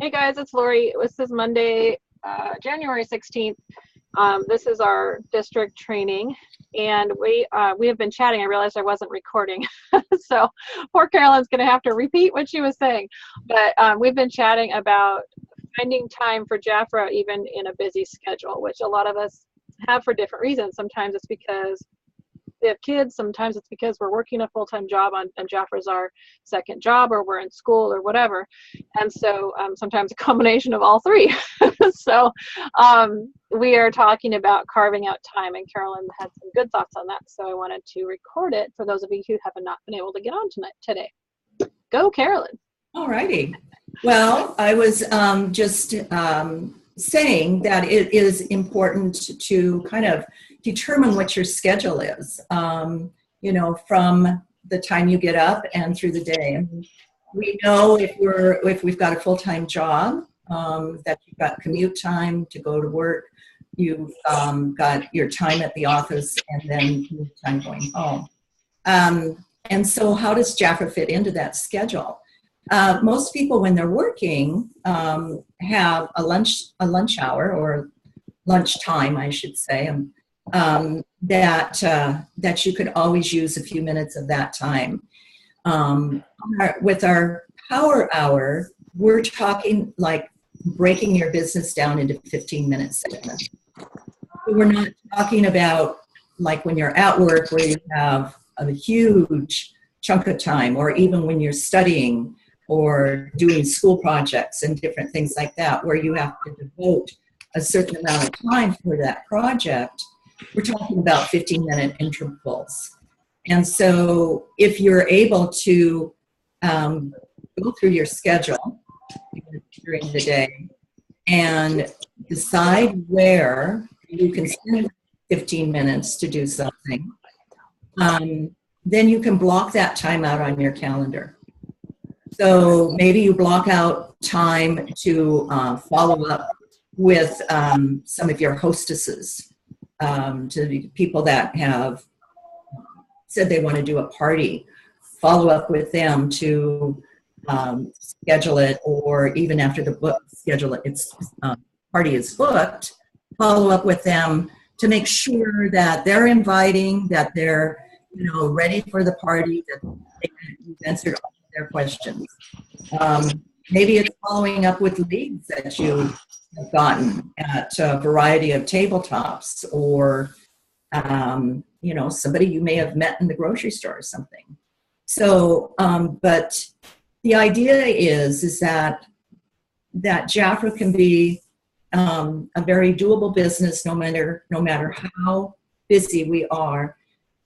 Hey guys, it's Lori. This is Monday, January 16th. This is our district training, and we have been chatting. I realized I wasn't recording, so poor Carolyn's going to have to repeat what she was saying. But we've been chatting about finding time for Jafra even in a busy schedule, which a lot of us have for different reasons. Sometimes it's because we have kids, sometimes it's because we're working a full-time job and Jafra's our second job, or we're in school or whatever. And so sometimes a combination of all three. So we are talking about carving out time, and Carolyn had some good thoughts on that. So I wanted to record it for those of you who have not been able to get on today. Go, Carolyn. All righty. Well, I was just saying that it is important to kind of determine what your schedule is, from the time you get up and through the day. And we know if we've got a full-time job, that you've got commute time to go to work, you've got your time at the office, and then commute time going home. And so how does Jafra fit into that schedule? Most people, when they're working, have a lunch hour, or lunchtime, I should say, that you could always use a few minutes of that time. With our power hour, we're talking like breaking your business down into 15-minute segments. We're not talking about like when you're at work where you have a huge chunk of time, or even when you're studying or doing school projects and different things like that, where you have to devote a certain amount of time for that project. We're talking about 15-minute intervals. And so if you're able to go through your schedule during the day and decide where you can spend 15 minutes to do something, then you can block that time out on your calendar. So maybe you block out time to follow up with some of your hostesses, to the people that have said they want to do a party, follow up with them to schedule it, or even after the book schedule it, its party is booked, follow up with them to make sure that they're inviting, that they're ready for the party, that you've answered all of their questions. Maybe it's following up with leads that you have gotten at a variety of tabletops, or somebody you may have met in the grocery store or something. So, but the idea is that Jafra can be a very doable business, no matter how busy we are.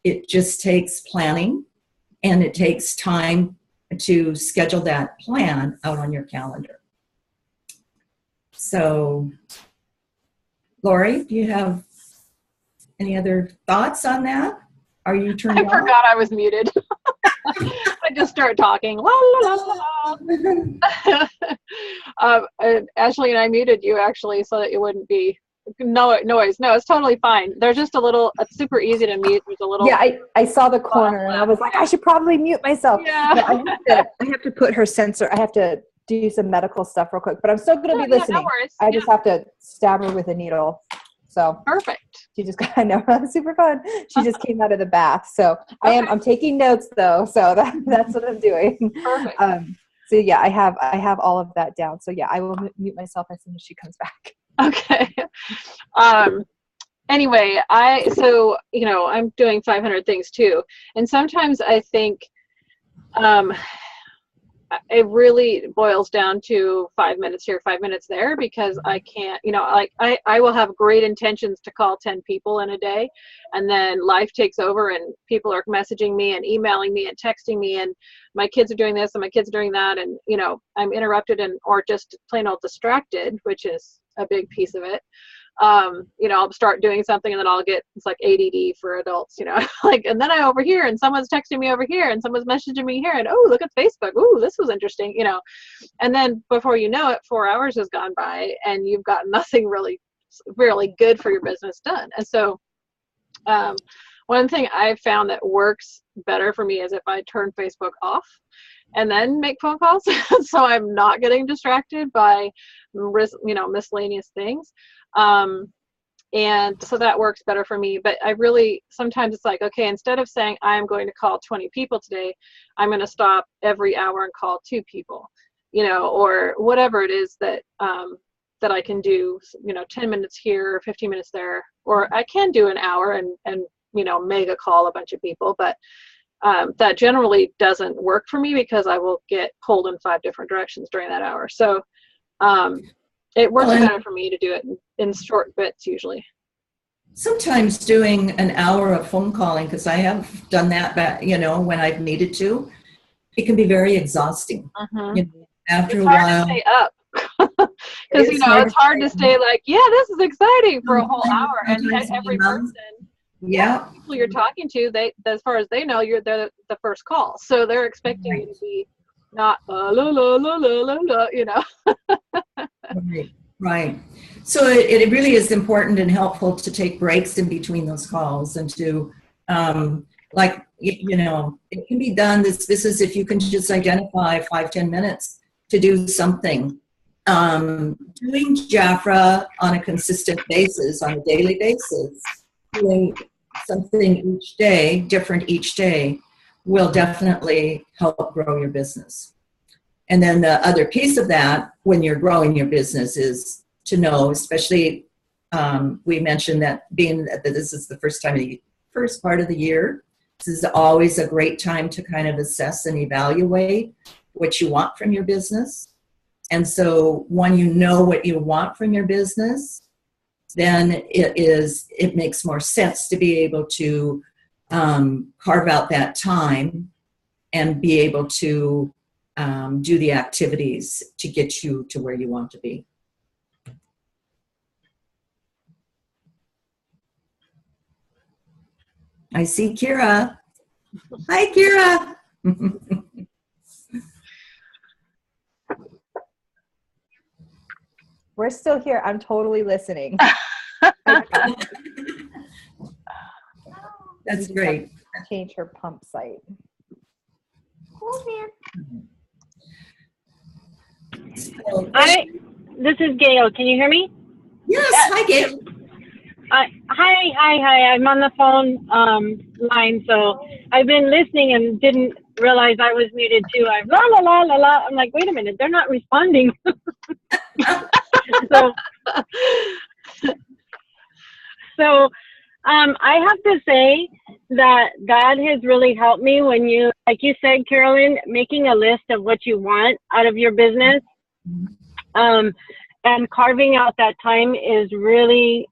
It just takes planning, and it takes time to schedule that plan out on your calendar. So, Lori, do you have any other thoughts on that? Are you turned on? I forgot I was muted. I just started talking. La, la, la, la. Ashley and I muted you actually so that it wouldn't be no noise. No, it's totally fine. There's just it's super easy to mute. There's a little. Yeah, I saw the corner and I was like, I should probably mute myself. Yeah. I have to put her sensor. I have to do some medical stuff real quick, but I'm still going to be listening. No worries. I just have to stab her with a needle. So perfect. She just got, I know, super fun. She just came out of the bath. So okay. I'm taking notes though. So that's what I'm doing. Perfect. So yeah, I have all of that down. So yeah, I will mute myself as soon as she comes back. Okay. Anyway, I'm doing 500 things too. And sometimes I think, it really boils down to 5 minutes here, 5 minutes there, because I can't, I will have great intentions to call 10 people in a day, and then life takes over and people are messaging me and emailing me and texting me, and my kids are doing this and my kids are doing that, and I'm interrupted or just plain old distracted, which is a big piece of it. I'll start doing something and then it's like ADD for adults, and then I overhear and someone's texting me over here and someone's messaging me here, and oh, look at Facebook. Oh, this was interesting, and then before you know it, 4 hours has gone by and you've got nothing really, really good for your business done. And so, one thing I've found that works better for me is if I turn Facebook off and then make phone calls. So I'm not getting distracted by, miscellaneous things. And so that works better for me. But I really, sometimes it's like, okay, instead of saying I'm going to call 20 people today, I'm going to stop every hour and call 2 people, or whatever it is that, that I can do, 10 minutes here, 15 minutes there, or I can do an hour and mega call a bunch of people. But that generally doesn't work for me because I will get pulled in 5 different directions during that hour. So it works better for me to do it in short bits usually. Sometimes doing an hour of phone calling, because I have done that, when I've needed to, it can be very exhausting. After a while, hard to stay up because it's hard to stay like, yeah, this is exciting for a whole hour, and every person, people you're talking to, they, as far as they know, they're the first call, so they're expecting you to be not la la la la la la. Right. So it really is important and helpful to take breaks in between those calls and to, it can be done. This is if you can just identify 5-10 minutes to do something. Doing Jafra on a consistent basis, on a daily basis, doing something each day, different each day, will definitely help grow your business. And then the other piece of that, when you're growing your business, is to know, especially we mentioned that being that this is the first part of the year, this is always a great time to kind of assess and evaluate what you want from your business. And so when you know what you want from your business, then it makes more sense to be able to carve out that time and be able to do the activities to get you to where you want to be. I see Kira. Hi, Kira. We're still here. I'm totally listening. That's great. Change her pump site. Cool, man. Hi, this is Gail. Can you hear me? Yes. Hi, Gail. Hi. I'm on the phone line, so I've been listening and didn't realize I was muted too. I'm la la la la la. I'm like, wait a minute, they're not responding. So I have to say that God has really helped me when you, like you said, Carolyn, making a list of what you want out of your business, and carving out that time is really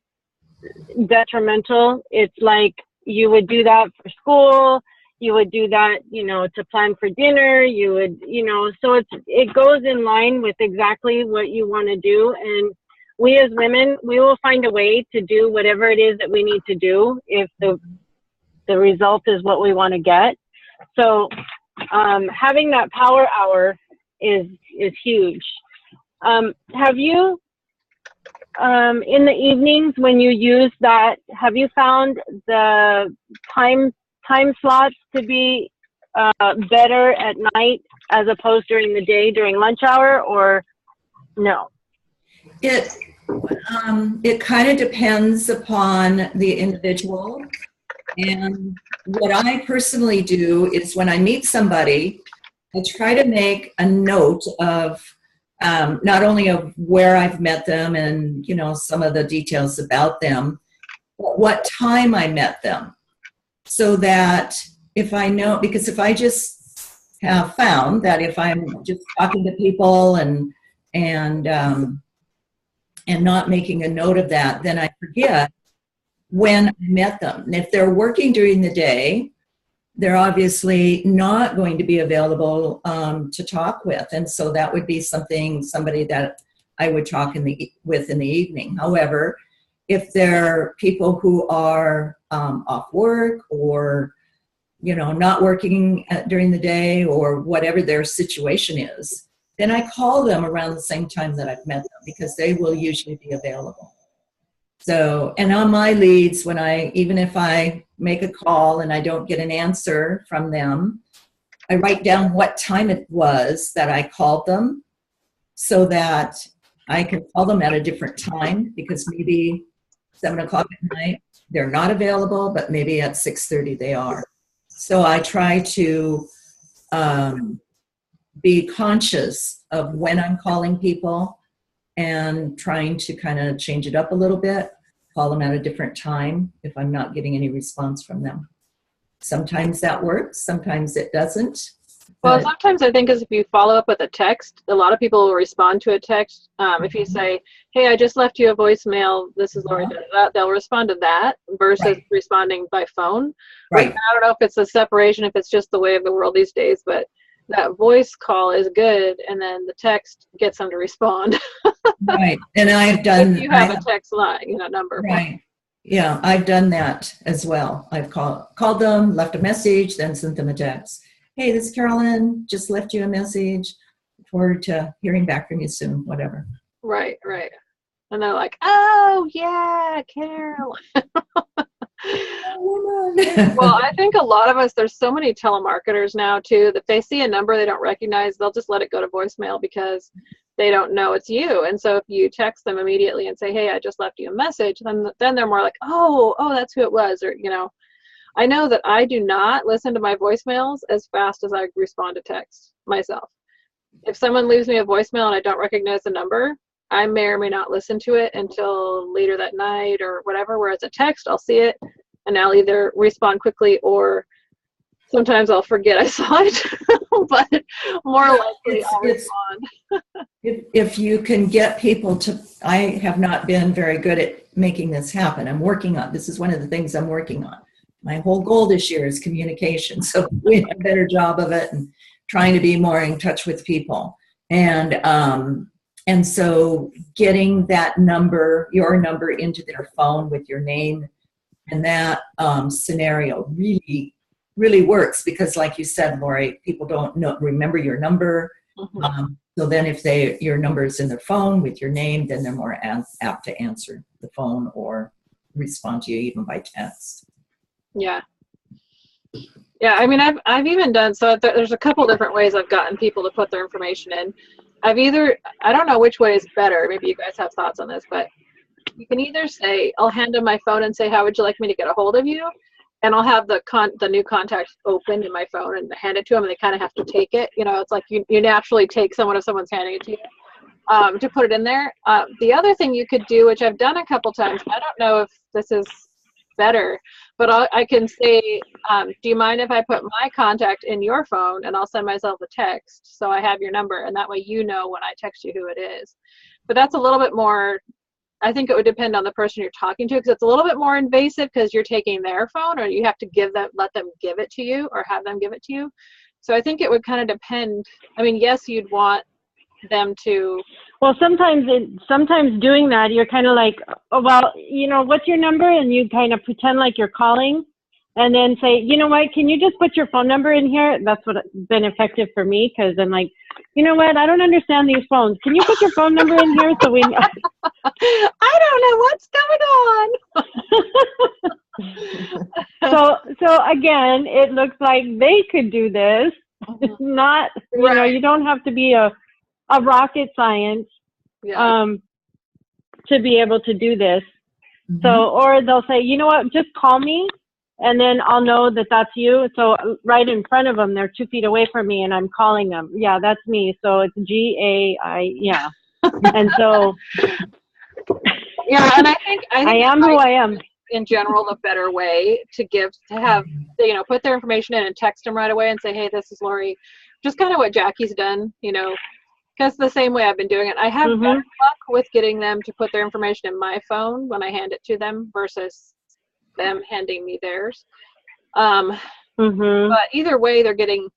detrimental. It's like you would do that for school, you would do that, to plan for dinner, you would, so it goes in line with exactly what you want to do. And we as women, we will find a way to do whatever it is that we need to do if the result is what we want to get. So having that power hour is huge. Have you, in the evenings when you use that, have you found the time slots to be better at night as opposed during the day, during lunch hour, or no? It kind of depends upon the individual. And what I personally do is when I meet somebody, I try to make a note of not only of where I've met them and, some of the details about them, but what time I met them. So that if I know, because if I just have found that if I'm just talking to people and not making a note of that, then I forget when I met them. And if they're working during the day, they're obviously not going to be available to talk with. And so that would be somebody that I would talk with in the evening. However, if they're people who are off work or, not working during the day or whatever their situation is, then I call them around the same time that I've met them because they will usually be available. So, and on my leads, even if I make a call and I don't get an answer from them, I write down what time it was that I called them so that I can call them at a different time, because maybe 7 o'clock at night they're not available, but maybe at 6:30 they are. So I try to be conscious of when I'm calling people and trying to kind of change it up a little bit, call them at a different time if I'm not getting any response from them. Sometimes that works, sometimes it doesn't. Well, But sometimes I think is if you follow up with a text, a lot of people will respond to a text. If you say, "Hey, I just left you a voicemail. This is Lori," they'll respond to that versus Right. responding by phone. right, I don't know if it's a separation, if it's just the way of the world these days, but that voice call is good, and then the text gets them to respond. right. And I've done, If you have a text line, number. right. Yeah, I've done that as well. I've called them, left a message, then sent them a text. Hey, this is Carolyn, just left you a message. Look forward to hearing back from you soon, whatever. Right. And they're like, "Oh yeah, Carol." Well, I think a lot of us, there's so many telemarketers now too, that if they see a number they don't recognize, they'll just let it go to voicemail because they don't know it's you. And so if you text them immediately and say, "Hey, I just left you a message," then they're more like, oh, that's who it was. Or, I know that I do not listen to my voicemails as fast as I respond to text myself. If someone leaves me a voicemail and I don't recognize the number, I may or may not listen to it until later that night or whatever. Whereas a text, I'll see it and I'll either respond quickly or sometimes I'll forget I saw it, but more likely I'll respond. If you can get people to, I have not been very good at making this happen. I'm working on, this is one of the things I'm working on. My whole goal this year is communication. So we have a better job of it and trying to be more in touch with people. And so getting that number, your number into their phone with your name and that scenario really, really works because like you said, Lori, people don't remember your number. Mhm. So then if your number is in their phone with your name, then they're more apt to answer the phone or respond to you even by text. Yeah. I mean, I've even done, so there's a couple different ways I've gotten people to put their information in. I don't know which way is better. Maybe you guys have thoughts on this, but you can either say, I'll hand them my phone and say, "How would you like me to get a hold of you?" And I'll have the new contact open in my phone and hand it to them, and they kind of have to take it. It's like you naturally take someone if someone's handing it to you to put it in there. The other thing you could do, which I've done a couple times, I don't know if this is better, but I can say, "Do you mind if I put my contact in your phone and I'll send myself a text so I have your number, and that way when I text you who it is." But that's a little bit more, I think it would depend on the person you're talking to, because it's a little bit more invasive because you're taking their phone, or you have to let them give it to you or have them give it to you. So I think it would kind of depend. I mean, yes, you'd want them to. Well, sometimes doing that, you're kind of like, "Oh, well, what's your number?" And you kind of pretend like you're calling and then say, "You know what, can you just put your phone number in here?" That's what's been effective for me, because I'm like, "You know what, I don't understand these phones. Can you put your phone number in here so we I don't know what's going on. So again, it looks like they could do this. It's not, Right. you don't have to be a rocket science Yeah. to be able to do this. Mhm. So, or they'll say, "You know what, just call me and then I'll know that that's you." So right in front of them, they're 2 feet away from me and I'm calling them. Yeah, that's me. So it's GAI. Yeah. And so Yeah, and I think I am who I am. in general the better way to have put their information in and text them right away and say, "Hey, this is Lori." Just kind of what Jackie's done, because the same way I've been doing it. I have better luck with getting them to put their information in my phone when I hand it to them versus them handing me theirs. But either way, they're getting,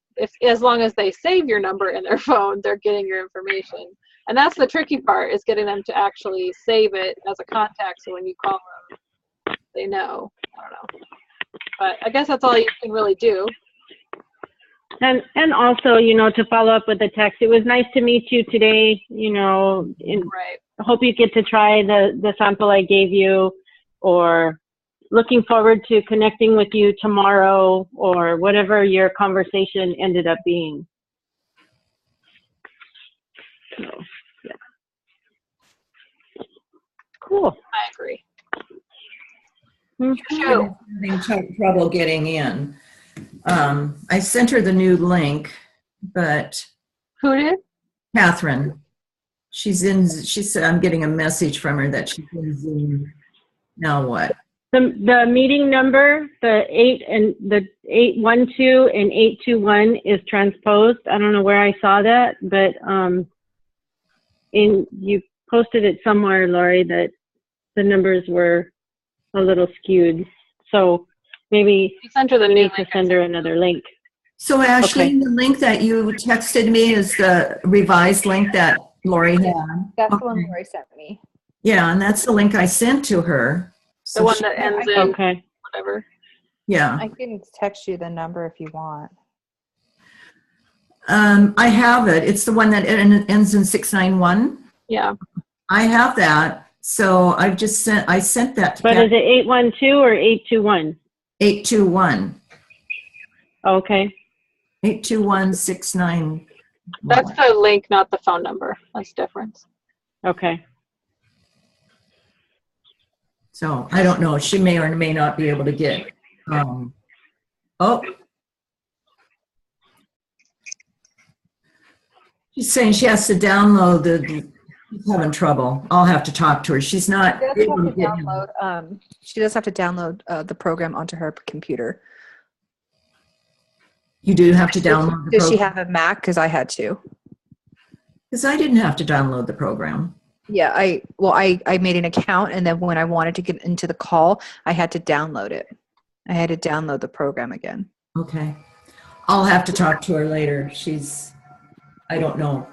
as long as they save your number in their phone, they're getting your information. And that's the tricky part, is getting them to actually save it as a contact, so when you call them, they know. I don't know. But I guess that's all you can really do. And also, to follow up with the text, "It was nice to meet you today. Right. I hope you get to try the sample I gave you," or looking forward to connecting with you tomorrow or whatever your conversation ended up being. So, yeah. Cool. I agree. Mhm. Shoot. Having trouble getting in. I sent her the new link, but Who did? Catherine, she said, I'm getting a message from her that she's in Zoom. Now what? The meeting number, the 812 and 821 is transposed. I don't know where I saw that, but you posted it somewhere, Lori, that the numbers were a little skewed. So maybe You sent her the we new need to link. send her another link. So Ashley, Okay. the link that you texted me is the revised link that Lori had. That's the one Okay. Lori sent me. Yeah, and that's the link I sent to her. The one that ends in Okay. whatever. Yeah. I can text you the number if you want. I have it. It's the one that ends in 691. Yeah. I have that. So I sent that to But is it 812 or 821? 821. Okay. 821-691. That's the link, not the phone number. That's the difference. Okay. So I don't know. She may or may not be able to get. Oh. She's saying she has to download she's having trouble. I'll have to talk to her. She's not She does able have to to get download. She does have to download the program onto her computer. You do have to download the Does she program. have a Mac? Because I had to. Because I didn't have to download the program. Yeah, I made an account, and then when I wanted to get into the call, I had to download it. I had to download the program again. Okay. I'll have to talk to her later. I don't know.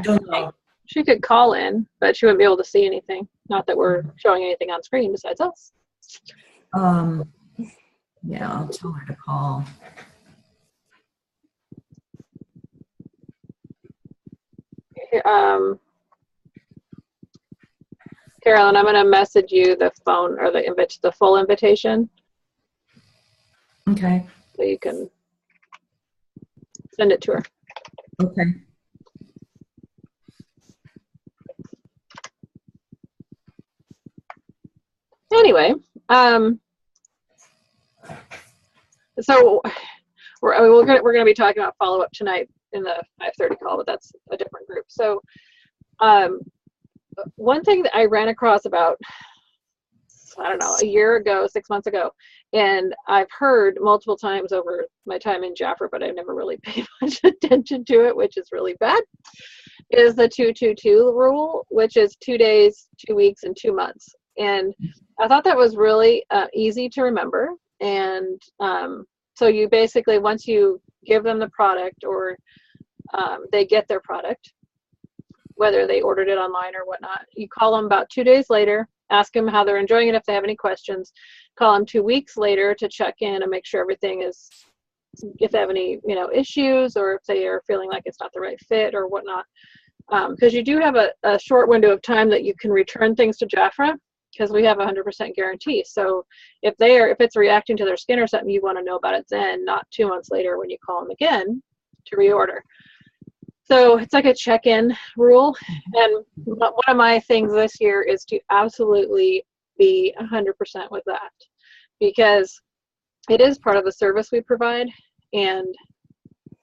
Don't know. She could call in, but she wouldn't be able to see anything. Not that we're showing anything on screen besides us. Yeah, I'll tell her to call. Carolyn, I'm going to message you the phone or the full invitation Okay. so you can send it to her. Okay. Anyway, so we're gonna be talking about follow up tonight in the 5:30 call, but that's a different group. So one thing that I ran across about, I don't know, a year ago, 6 months ago, and I've heard multiple times over my time in Jafra, but I've never really paid much attention to it, which is really bad, is the 2-2-2 rule, which is 2 days, 2 weeks, and 2 months. And I thought that was really easy to remember. And so you basically, once you give them the product or they get their product, whether they ordered it online or whatnot, you call them about 2 days later, ask them how they're enjoying it, if they have any questions, call them 2 weeks later to check in and make sure everything is, if they have any, issues, or if they are feeling like it's not the right fit or whatnot. Because you do have a short window of time that you can return things to Jafra, because we have a 100% guarantee. So if it's reacting to their skin or something, you want to know about it then, not 2 months later when you call them again to reorder. So it's like a check-in rule. And one of my things this year is to absolutely be 100% with that, because it is part of the service we provide. And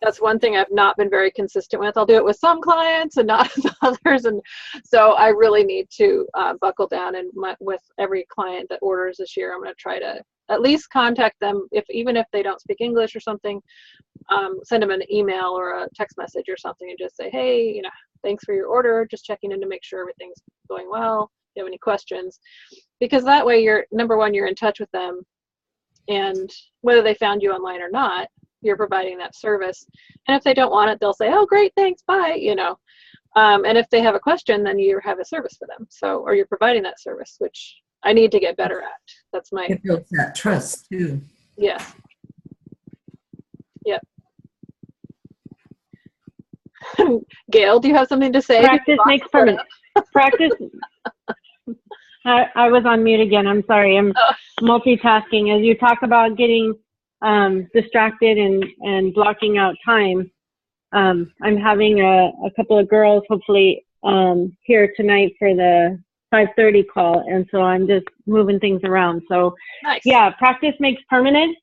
that's one thing I've not been very consistent with. I'll do it with some clients and not with others. And so I really need to buckle down. And with every client that orders this year, I'm going to try to at least contact them, even if they don't speak English or something, send them an email or a text message or something and just say, hey, thanks for your order. Just checking in to make sure everything's going well. If you have any questions, because that way you're, number one, you're in touch with them, and whether they found you online or not, you're providing that service. And if they don't want it, they'll say, oh, great, thanks, bye, and if they have a question, then you have a service for them. So, or you're providing that service, which I need to get better at. That's my, It builds that trust too. yeah. Yep. Gail, do you have something to say? Practice makes permanent. Practice. I was on mute again. I'm sorry. I'm Oh. multitasking. As you talk about getting distracted and blocking out time, I'm having a couple of girls hopefully here tonight for the 5:30 call, and so I'm just moving things around. So Nice. yeah, practice makes permanent.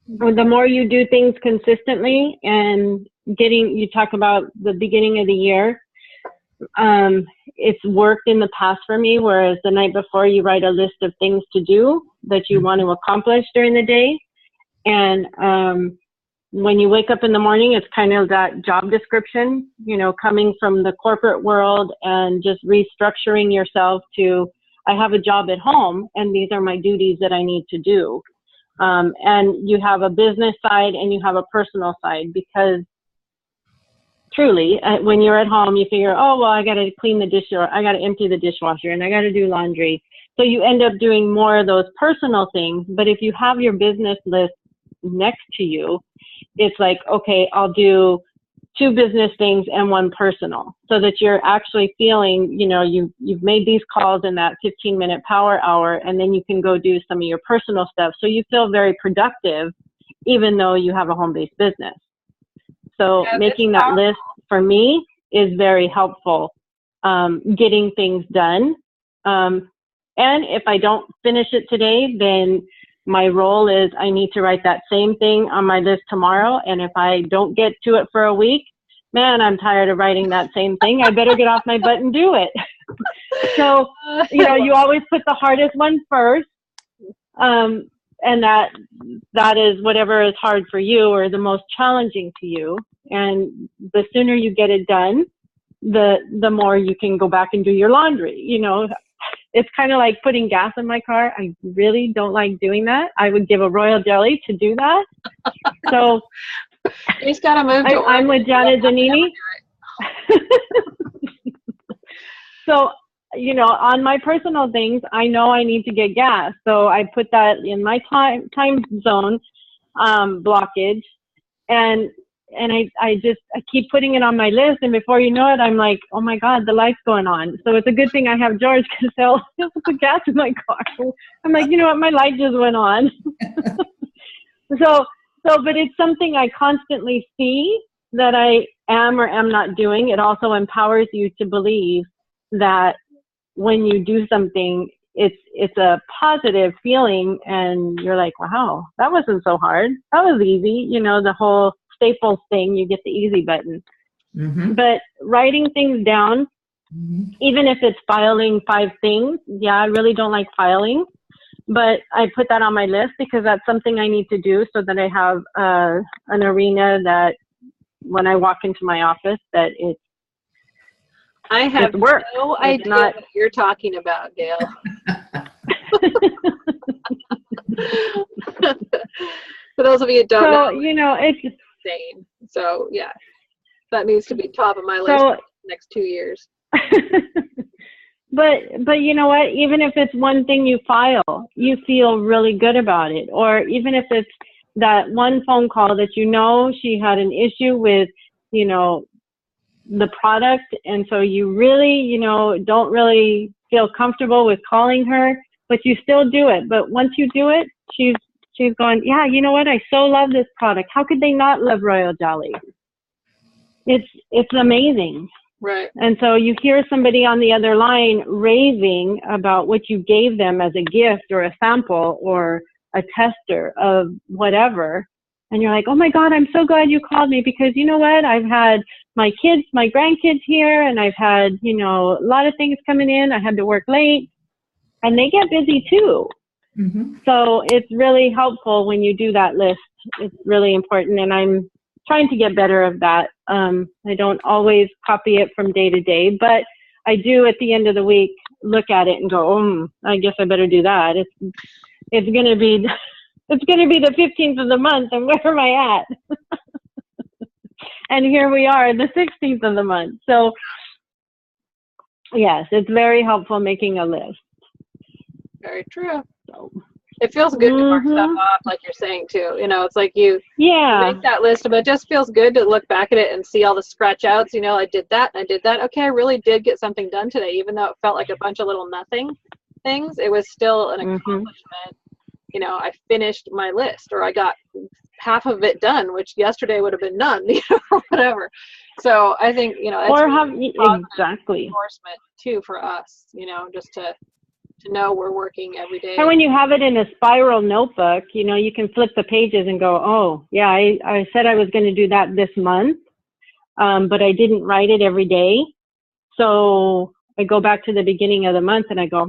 The more you do things consistently, and you talk about the beginning of the year, it's worked in the past for me, whereas the night before you write a list of things to do that you want to accomplish during the day. And when you wake up in the morning, it's kind of that job description, coming from the corporate world and just restructuring yourself to, I have a job at home and these are my duties that I need to do. And you have a business side and you have a personal side, because truly, when you're at home, you figure, oh, well, I got to clean the dish, or I got to empty the dishwasher, and I got to do laundry. So you end up doing more of those personal things. But if you have your business list next to you, it's like, okay, I'll do 2 business things and 1 personal, so that you're actually feeling, you've made these calls in that 15-minute power hour, and then you can go do some of your personal stuff. So you feel very productive, even though you have a home-based business. So Yeah, making that list for me is very helpful, getting things done. And if I don't finish it today, then my role is I need to write that same thing on my list tomorrow. And if I don't get to it for a week, man, I'm tired of writing that same thing. I better get off my butt and do it. So, you always put the hardest one first. And that is whatever is hard for you or the most challenging to you. And the sooner you get it done, the more you can go back and do your laundry. It's kind of like putting gas in my car. I really don't like doing that. I would give a royal jelly to do that. So You just gotta move to I'm with Janet Zanini. So, on my personal things, I know I need to get gas. So I put that in my time zone blockage. And I keep putting it on my list. And before you know it, I'm like, oh my God, the light's going on. So it's a good thing I have George, because he'll put the gas in my car. I'm like, you know what? My light just went on. But it's something I constantly see that I am or am not doing. It also empowers you to believe that when you do something, it's a positive feeling, and you're like, wow, that wasn't so hard. That was easy. The whole Staples thing, you get the easy button. Mm-hmm. But writing things down, even if it's filing 5 things, yeah, I really don't like filing, but I put that on my list because that's something I need to do, so that I have an arena that when I walk into my office, that it's I have work. no It's idea not- what you're talking about, Gail. For those of you who don't So, know, it's insane. So yeah, that needs to be top of my list so. for the next 2 years. But you know what? Even if it's one thing you file, you feel really good about it. Or even if it's that one phone call that she had an issue with, the product, and so you really, don't really feel comfortable with calling her, but you still do it. But once you do it, she's going, yeah, you know what? I so love this product. How could they not love Royal Jelly? It's amazing. Right. And so you hear somebody on the other line raving about what you gave them as a gift or a sample or a tester of whatever. And you're like, oh my God, I'm so glad you called me, because you know what? I've had my grandkids here, and I've had, a lot of things coming in. I had to work late, and they get busy too. Mm-hmm. So it's really helpful when you do that list. It's really important. And I'm trying to get better of that. I don't always copy it from day to day, but I do at the end of the week look at it and go, I guess I better do that. It's going to be the 15th of the month, and where am I at? And here we are, the 16th of the month. So yes, it's very helpful making a list. Very true. So, It feels good to mark stuff off, like you're saying too. It's like you make that list, but it just feels good to look back at it and see all the scratch outs. I did that, and I did that. Okay, I really did get something done today, even though it felt like a bunch of little nothing. things, it was still an Mhm. accomplishment. You know, I finished my list, or I got half of it done, which yesterday would have been none, or whatever. So I think, that's Or really have positive exactly. reinforcement too for us, just to know we're working every day. And when you have it in a spiral notebook, you can flip the pages and go, oh, yeah, I said I was going to do that this month, but I didn't write it every day. So I go back to the beginning of the month and I go,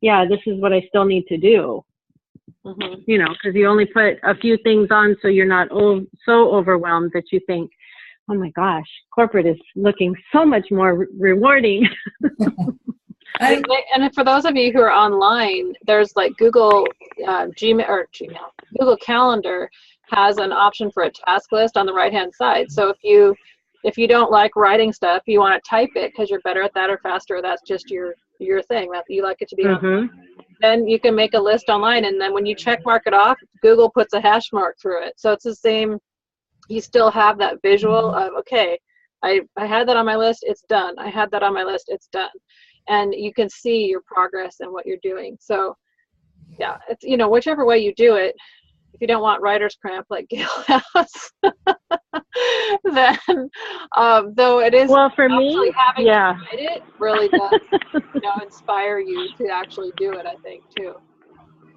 yeah, this is what I still need to do. Mhm. Because you only put a few things on, so you're not so overwhelmed that you think, oh my gosh, corporate is looking so much more rewarding. And for those of you who are online, there's like Google Google Calendar has an option for a task list on the right hand side. So if you don't like writing stuff, you want to type it because you're better at that or faster, that's just your thing, that you like it to be on. Then you can make a list online, and then when you check mark it off, Google puts a hash mark through it. So it's the same. You still have that visual of, okay, I had that on my list, it's done. I had that on my list, it's done. And you can see your progress and what you're doing. So yeah, it's, whichever way you do it, if you don't want writer's cramp like Gail has, then though it is, well, for actually me, having yeah, to write it really does inspire you to actually do it, I think, too.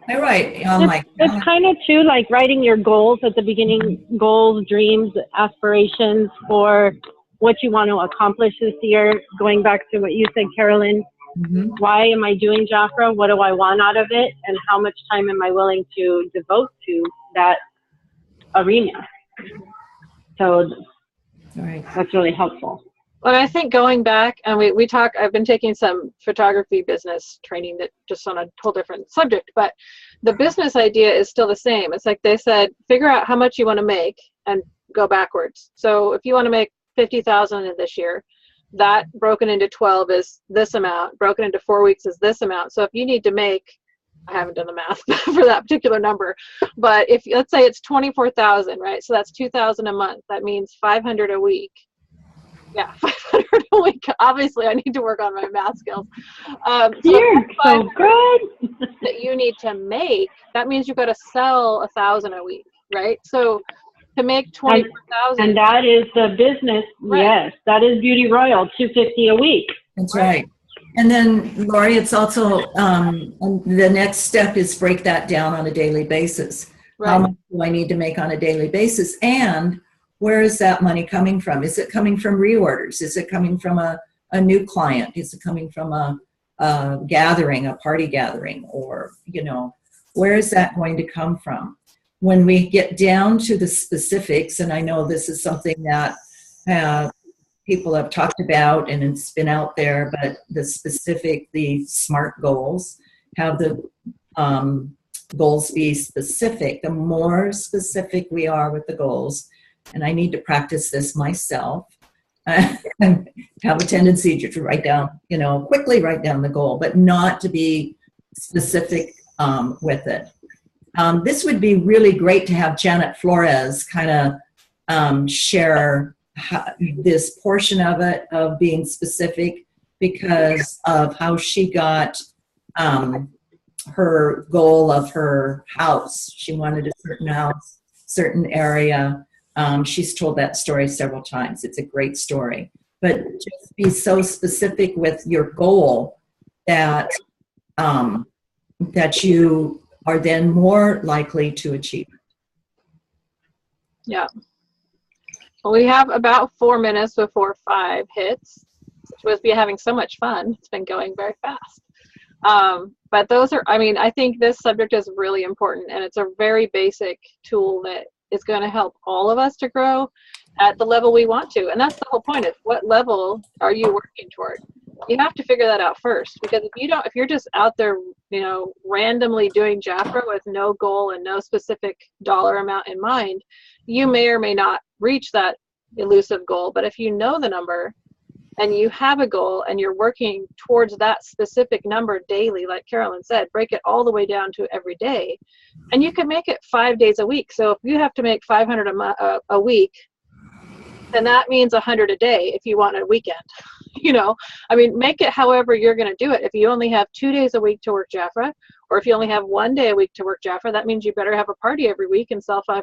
I write on my it's calendar. kind of too like writing your goals at the beginning, goals, dreams, aspirations for what you want to accomplish this year. Going back to what you said, Carolyn, why am I doing Jafra? What do I want out of it? And how much time am I willing to devote to that arena? So that's really helpful. Well, I think going back, and I've been taking some photography business training that just on a whole different subject, but the business idea is still the same. It's like they said, figure out how much you want to make and go backwards. So if you want to make 50,000 this year, that broken into 12 is this amount, broken into 4 weeks is this amount. So if you need to make, I haven't done the math for that particular number, but if let's say it's 24,000, right? So that's 2,000 a month. That means 500 a week. Yeah, 500 a week. Obviously, I need to work on my math skills. You're so good. That you need to make, that means you've got to sell 1,000 a week, right? So to make 24,000. And that is the business. Right. Yes, that is Beauty Royal, $250 a week. That's right. And then, Lori, it's also the next step is break that down on a daily basis. Right. How much do I need to make on a daily basis? And where is that money coming from? Is it coming from reorders? Is it coming from a new client? Is it coming from a gathering, a party gathering? Or, where is that going to come from? When we get down to the specifics, and I know this is something that people have talked about and it's been out there, but the SMART goals, have the goals be specific. The more specific we are with the goals, and I need to practice this myself, I have a tendency to write down, quickly write down the goal, but not to be specific with it. This would be really great to have Janet Flores kind of share this portion of it, of being specific, because of how she got her goal of her house. She wanted a certain house, certain area. She's told that story several times. It's a great story. But just be so specific with your goal that that you are then more likely to achieve it. Yeah. Well, we have about 4 minutes before 5 hits, which was having so much fun. It's been going very fast. But those are, I think this subject is really important, and it's a very basic tool that is going to help all of us to grow at the level we want to. And that's the whole point, is what level are you working toward? You have to figure that out first, because if you're just out there, randomly doing Jafra with no goal and no specific dollar amount in mind, you may or may not reach that elusive goal. But if you know the number and you have a goal and you're working towards that specific number daily, like Carolyn said, break it all the way down to every day, and you can make it 5 days a week. So if you have to make 500 a week, then that means 100 a day if you want a weekend. You know, I mean, make it however you're going to do it. If you only have 2 days a week to work Jafra, or if you only have 1 day a week to work Jafra, that means you better have a party every week and sell $500.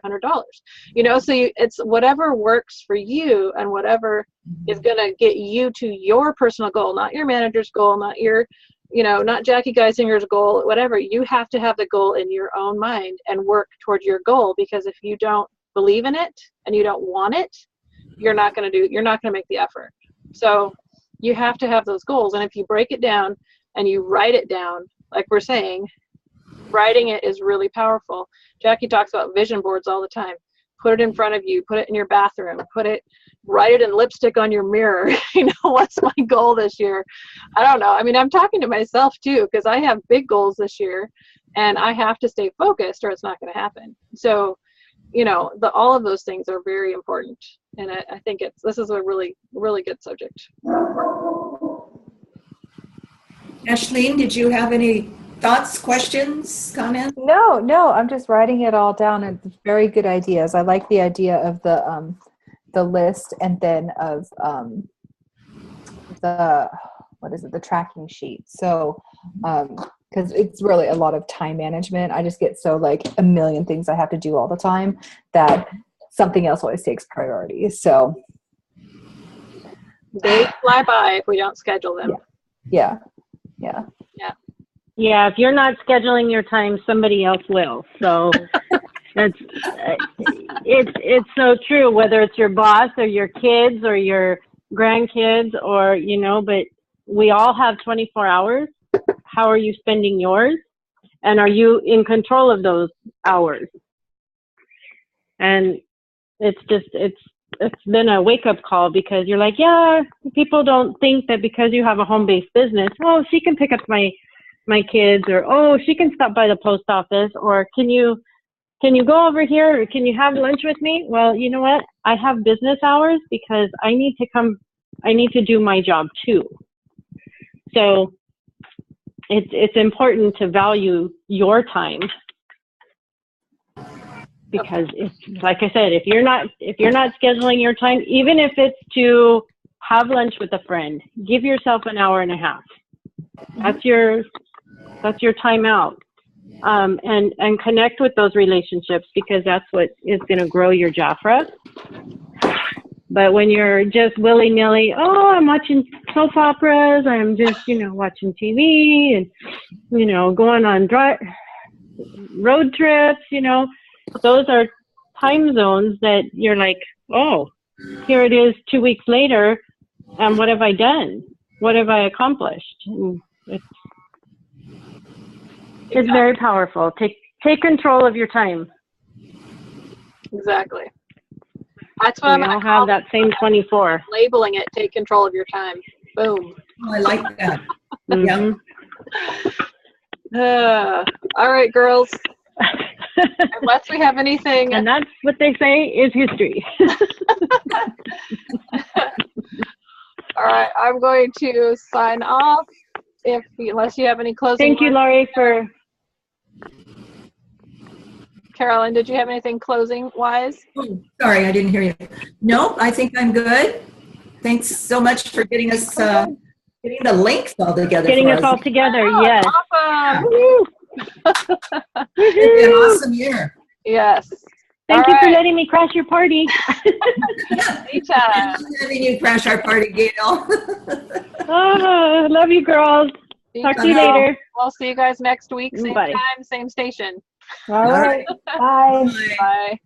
You know, so it's whatever works for you and whatever is going to get you to your personal goal, not your manager's goal, not your, you know, not Jackie Geisinger's goal, whatever. You have to have the goal in your own mind and work toward your goal, because if you don't believe in it and you don't want it, you're not going to make the effort. So you have to have those goals. And if you break it down and you write it down, like we're saying, writing it is really powerful. Jackie talks about vision boards all the time. Put it in front of you, put it in your bathroom, write it in lipstick on your mirror. You know, what's my goal this year? I don't know. I mean, I'm talking to myself too, because I have big goals this year and I have to stay focused or it's not going to happen. So, you know, all of those things are very important. And I think this is a really, really good subject. Ashleen, did you have any thoughts, questions, comments? No, I'm just writing it all down, and it's very good ideas. I like the idea of the list, and then of the tracking sheet. So, because it's really a lot of time management. I just get so like a million things I have to do all the time that something else always takes priority. So They fly by if we don't schedule them. yeah. Yeah, if you're not scheduling your time, somebody else will. So it's so true, whether it's your boss or your kids or your grandkids, or, you know, but we all have 24 hours. How are you spending yours? And are you in control of those hours? And it's been a wake-up call, because you're like, yeah, people don't think that because you have a home-based business, oh, she can pick up my kids, or oh, she can stop by the post office, or can you go over here, or can you have lunch with me? Well, you know what? I have business hours because I need to do my job too. So it's important to value your time, because it's like I said, if you're not scheduling your time, even if it's to have lunch with a friend, give yourself an hour and a half. That's your time out. And connect with those relationships, because that's what is going to grow your Jafra. But when you're just willy-nilly, oh, I'm watching soap operas, I'm just, watching TV and, going on road trips, those are time zones that you're like, oh, here it is 2 weeks later, and what have I done? What have I accomplished? And it's very powerful. Take control of your time. Exactly. That's what I'm We all going to call have that same 24. labeling it. Take control of your time. Boom. Oh, I like that. Mhm. All right, girls. Unless we have anything. And that's what they say is history. All right, I'm going to sign off. Unless you have any closing. Thank you, words. Laurie, for. Carolyn, did you have anything closing wise? Oh, sorry, I didn't hear you. No, I think I'm good. Thanks so much for getting us getting the links all together. Getting for us all together, Oh, yes. Awesome. It's been an awesome year. Yes. Thank All you for right. letting me crash your party. Anytime. Having you crash our party, Gail. Oh, love you, girls. Talk to you Bye. later. We'll see you guys next week. Same Bye. time, same station. All right. Bye. Bye.